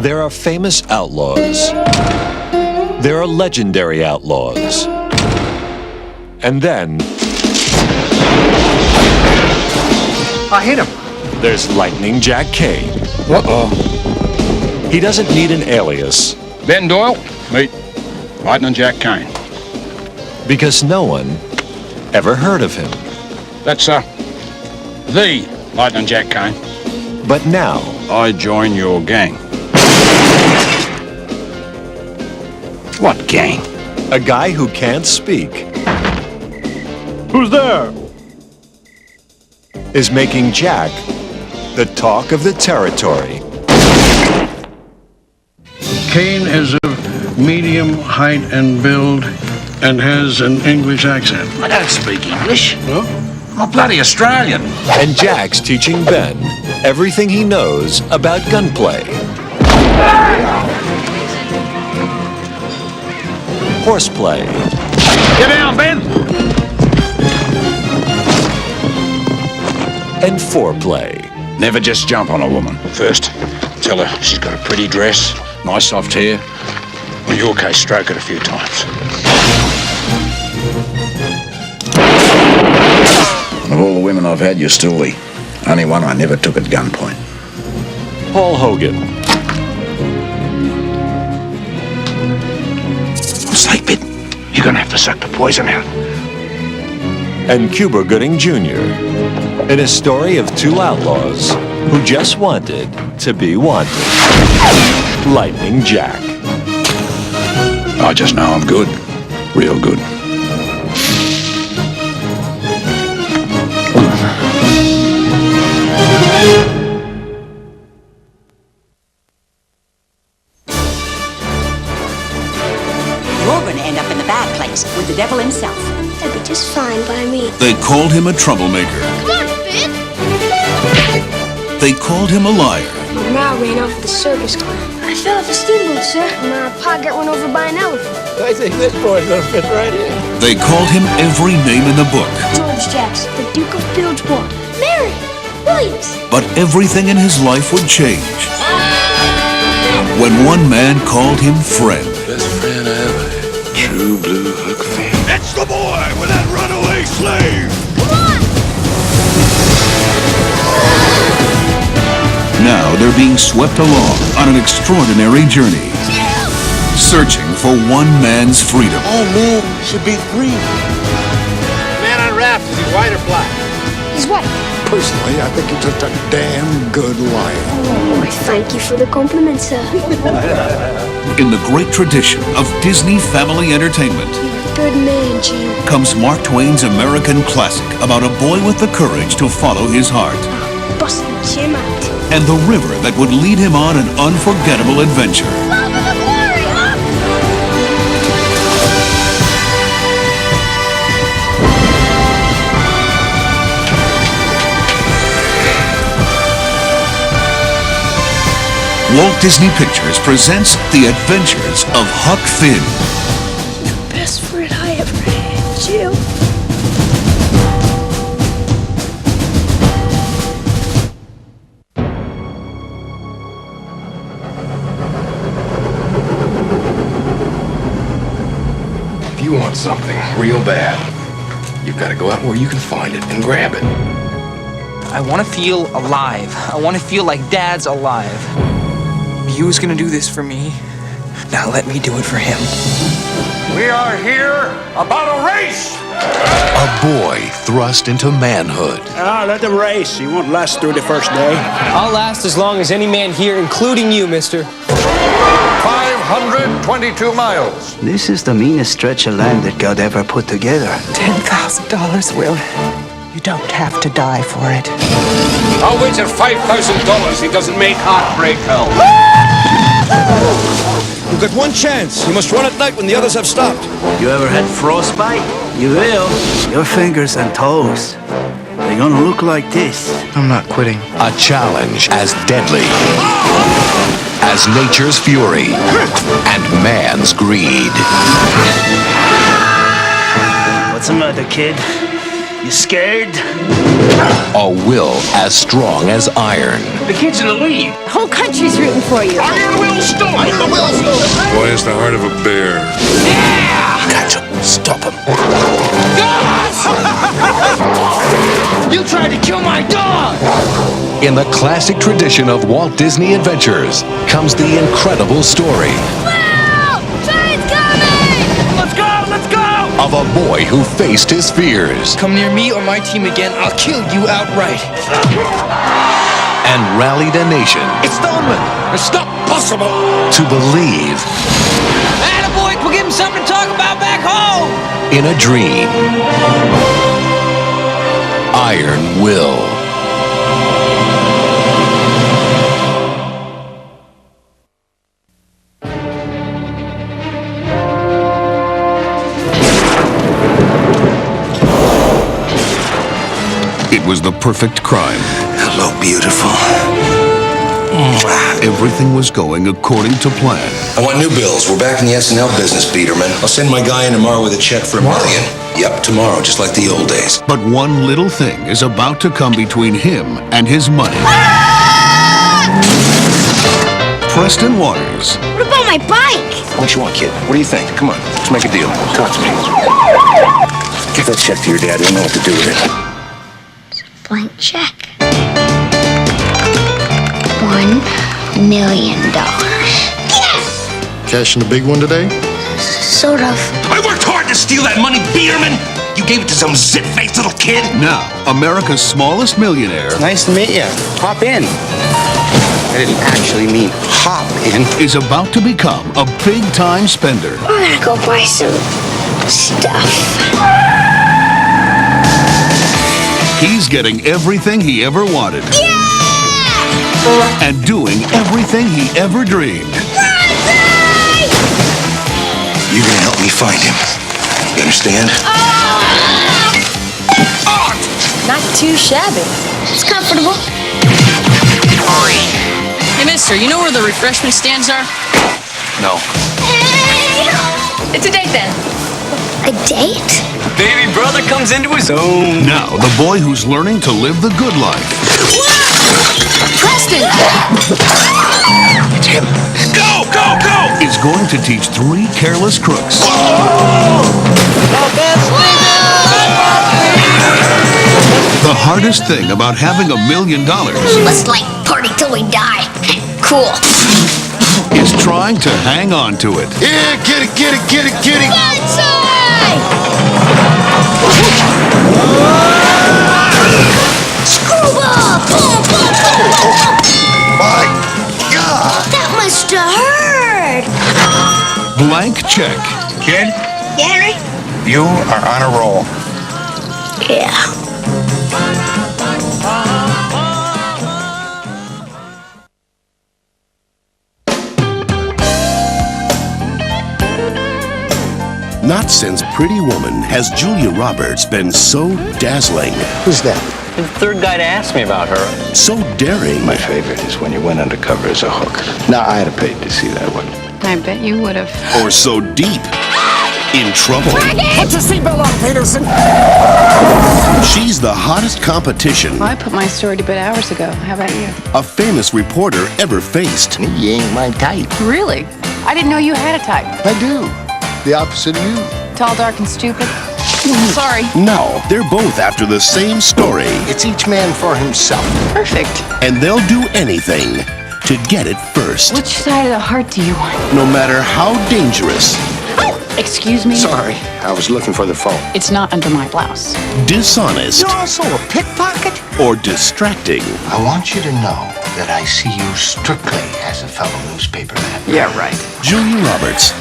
There are famous outlaws. There are legendary outlaws. And then... I hit him. There's Lightning Jack Kane. Uh-oh. He doesn't need an alias. Ben Doyle, meet Lightning Jack Kane. Because no one ever heard of him. That's, the Lightning Jack Kane. But now... I join your gang. What gang? A guy who can't speak Who's there? is making Jack the talk of the territory. Kane is of medium height and build and has an English accent. I don't speak English. Huh? I'm a bloody Australian. And Jack's teaching Ben everything he knows about gunplay, horseplay, Get down, Ben! and foreplay. Never just jump on a woman. First, tell her she's got a pretty dress, nice soft hair. In your case, stroke it a few times. Of all the women I've had, you're still the only one I never took at gunpoint. Paul Hogan, Sleep it. You're gonna have to suck the poison out. and Cuba Gooding Jr. in a story of two outlaws who just wanted to be wanted. Lightning Jack. I just know I'm good. Real good. You're going to end up in the bad place with the devil himself. That'd be just fine by me. They called him a troublemaker. Come on, Finn! They called him a liar. My ma ran off with the circus clown. I fell off a steamboat, sir. My pa got run over by an elephant. I think this boy's gonna fit right in. They called him every name in the book. George Jackson, the Duke of Bilgewater, Mary, Williams. But everything in his life would change when one man called him friend. Best friend I ever had. True blue Huck Finn. It's the boy with that runaway slave! Come on! Now they're being swept along on an extraordinary journey, searching for one man's freedom. All men should be free. Man on raft, is he white or black? He's white. Personally, I think he's just a damn good liar. Oh, thank you for the compliment, sir. In the great tradition of Disney family entertainment You're a good man, Jim. comes Mark Twain's American classic about a boy with the courage to follow his heart Busting Jim out. and the river that would lead him on an unforgettable adventure. Love of the glory, huh? Walt Disney Pictures presents The Adventures of Huck Finn. The best friend I ever had, Jim. If you want something real bad, you've got to go out where you can find it and grab it. I want to feel alive. I want to feel like Dad's alive. He was gonna do this for me. Now let me do it for him. We are here about a race! A boy thrust into manhood. Let them race. He won't last through the first day. I'll last as long as any man here, including you, mister. 522 miles. This is the meanest stretch of land that God ever put together. $10,000, Will. You don't have to die for it. I'll wager $5,000 he doesn't make heartbreak hell. You've got one chance. You must run at night when the others have stopped. You ever had frostbite? You will. Your fingers and toes, they're gonna look like this. I'm not quitting. A challenge as deadly as nature's fury and man's greed. What's the matter, kid? You scared? A will as strong as iron. The kid's in the lead. The whole country's rooting for you. Iron Will Stone! Iron Will Stone! Boy has the heart of a bear. Catch him. Stop him. You tried to kill my dog! In the classic tradition of Walt Disney Adventures comes the incredible story Train's coming! Let's go! Let's go! of a boy who faced his fears Come near me or my team again, I'll kill you outright. and rallied a nation It's the omen. It's not possible. to believe Attaboy, we'll give him something to talk about back home! in a dream. Iron Will. It was the perfect crime. Hello, beautiful. Everything was going according to plan. I want new bills. We're back in the SNL business, Peterman. I'll send my guy in tomorrow with a check for $1 million. Yep, tomorrow, just like the old days. But one little thing is about to come between him and his money. Preston Waters. What about my bike? What you want, kid? What do you think? Come on, let's make a deal. Talk to me. Give that check to your dad. He'll know what to do with it. Blank check. $1 million. Yes! Cashing the big one today? Sort of. I worked hard to steal that money, Peterman! You gave it to some zit-faced little kid? Now, America's smallest millionaire Nice to meet you. Hop in. I didn't actually mean hop in. is about to become a big-time spender. We're gonna go buy some stuff. He's getting everything he ever wanted. And doing everything he ever dreamed. You're gonna help me find him. You understand? Not too shabby. It's comfortable. Hey, mister, you know where the refreshment stands are? No. It's a date then. A date? Baby brother comes into his own. Now, the boy who's learning to live the good life Preston! It's him. Go, go, go! is going to teach 3 careless crooks the hardest thing about having $1 million Let's like party till we die. Cool. is trying to hang on to it. Yeah, get it, get it, get it, get it. Screwball! Boom, boom, boom, boom. My God. That must have hurt. Blank check. Kid, Gary? you are on a roll. Yeah. Not since Pretty Woman has Julia Roberts been so dazzling. Who's that? The third guy to ask me about her. So daring. My favorite is when you went undercover as a hooker. Now, I'd have paid to see that one. I bet you would have. Or so deep. In trouble. Put your seatbelt on, Peterson! She's the hottest competition Well, I put my story to bed hours ago. How about you? a famous reporter ever faced. You ain't my type. Really? I didn't know you had a type. I do. The opposite of you. Tall, dark, and stupid. Sorry. Now, they're both after the same story. It's each man for himself. Perfect. And they'll do anything to get it first. Which side of the heart do you want? No matter how dangerous, Excuse me? Sorry, I was looking for the phone. It's not under my blouse. dishonest, You're also a pickpocket? or distracting. I want you to know that I see you strictly as a fellow newspaperman. Yeah, right. Julia Roberts,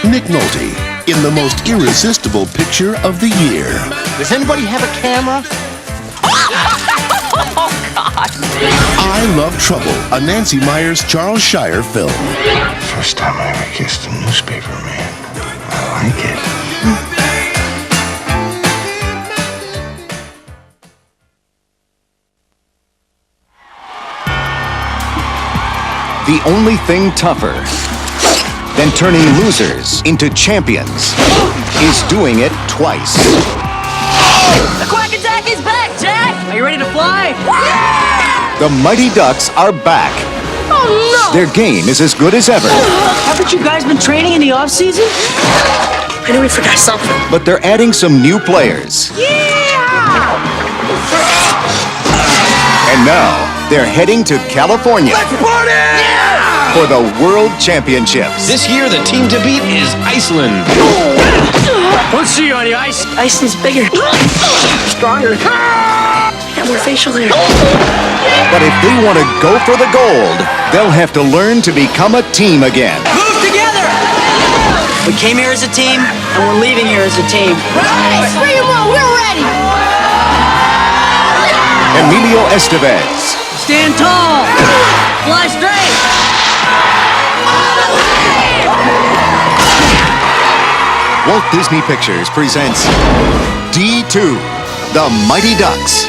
Nick Nolte, in the most irresistible picture of the year. Does anybody have a camera? Oh, God. I Love Trouble, a Nancy Meyers, Charles Shire film. First time I ever kissed a newspaperman. I like it. The only thing tougher than turning losers into champions is doing it twice. The Quack ready to fly? The Mighty Ducks are back. Oh, no! Their game is as good as ever. Haven't you guys been training in the off-season? I knew we forgot something. But they're adding some new players. And now, they're heading to California. Let's party! For the World Championships. This year, the team to beat is Iceland. Let's see you on the ice. Iceland's bigger. Stronger. Got more facial hair. But if they want to go for the gold, they'll have to learn to become a team again. Move together! We came here as a team, and we're leaving here as a team. Right! Bring 'em on! We're ready! Emilio Estevez. Stand tall! Fly straight! Walt Disney Pictures presents D2, The Mighty Ducks.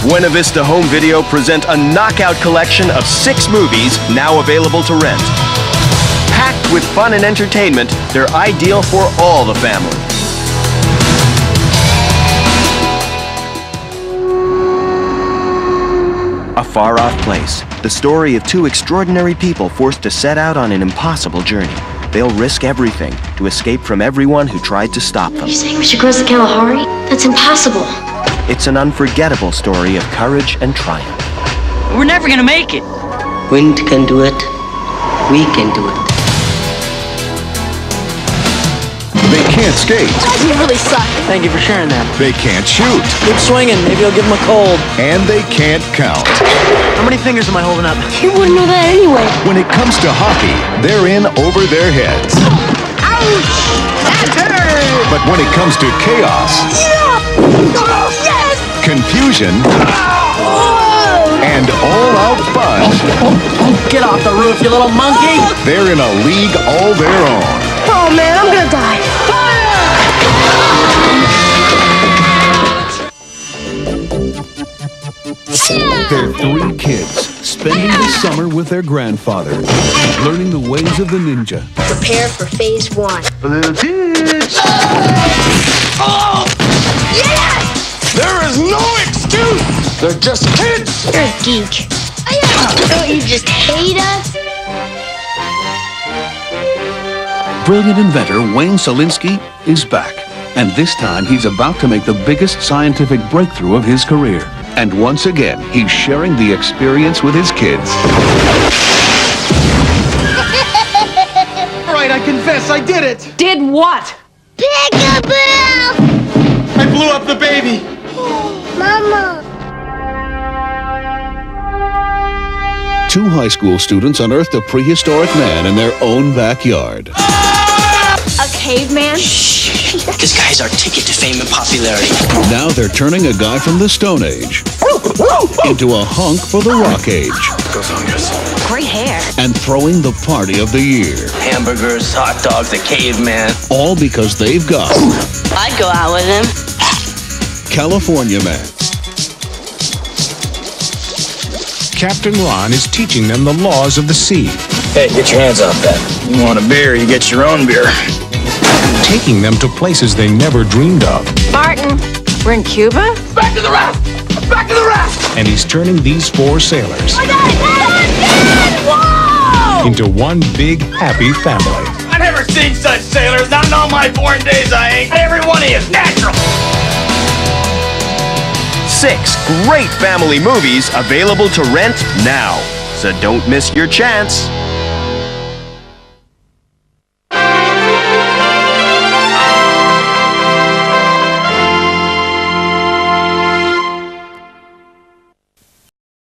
Buena Vista Home Video present a knockout collection of 6 movies now available to rent. Packed with fun and entertainment, they're ideal for all the family. A far-off place. The story of 2 extraordinary people forced to set out on an impossible journey. They'll risk everything to escape from everyone who tried to stop them. You saying we should cross the Kalahari? That's impossible. It's an unforgettable story of courage and triumph. We're never gonna make it. Wind can do it. We can do it. They can't skate. You really suck. Thank you for sharing that. They can't shoot. Keep swinging. Maybe I'll give him a cold. And they can't count. How many fingers am I holding up? You wouldn't know that anyway. When it comes to hockey, they're in over their heads. Ouch! That hurt! But when it comes to chaos, Yes! confusion, and all-out fun, Get off the roof, you little monkey! they're in a league all their own. Oh man, I'm gonna die. They're 3 kids spending the summer with their grandfather, learning the ways of the ninja. Prepare for phase 1. Little kids! Oh! Yes! There is no excuse! They're just kids! You're a geek. Don't you just hate us? Brilliant inventor Wayne Selinsky is back. And this time he's about to make the biggest scientific breakthrough of his career. And once again, he's sharing the experience with his kids. All right, I confess, I did it. Did what? Peekaboo! I blew up the baby. Mama! 2 high school students unearthed a prehistoric man in their own backyard. A caveman? This guy's our ticket to fame and popularity. Now they're turning a guy from the Stone Age into a hunk for the Rock Age. Great hair. And throwing the party of the year. Hamburgers, hot dogs, a caveman. All because they've got I'd go out with him. California Man. Captain Ron is teaching them the laws of the sea. Hey, get your hands off that. You want a beer, you get your own beer. Taking them to places they never dreamed of. Martin, we're in Cuba? Back to the raft! Back to the raft! And he's turning these 4 sailors into one big happy family. I never seen such sailors, not in all my born days I ain't. Every one of you is natural! 6 great family movies available to rent now. So don't miss your chance.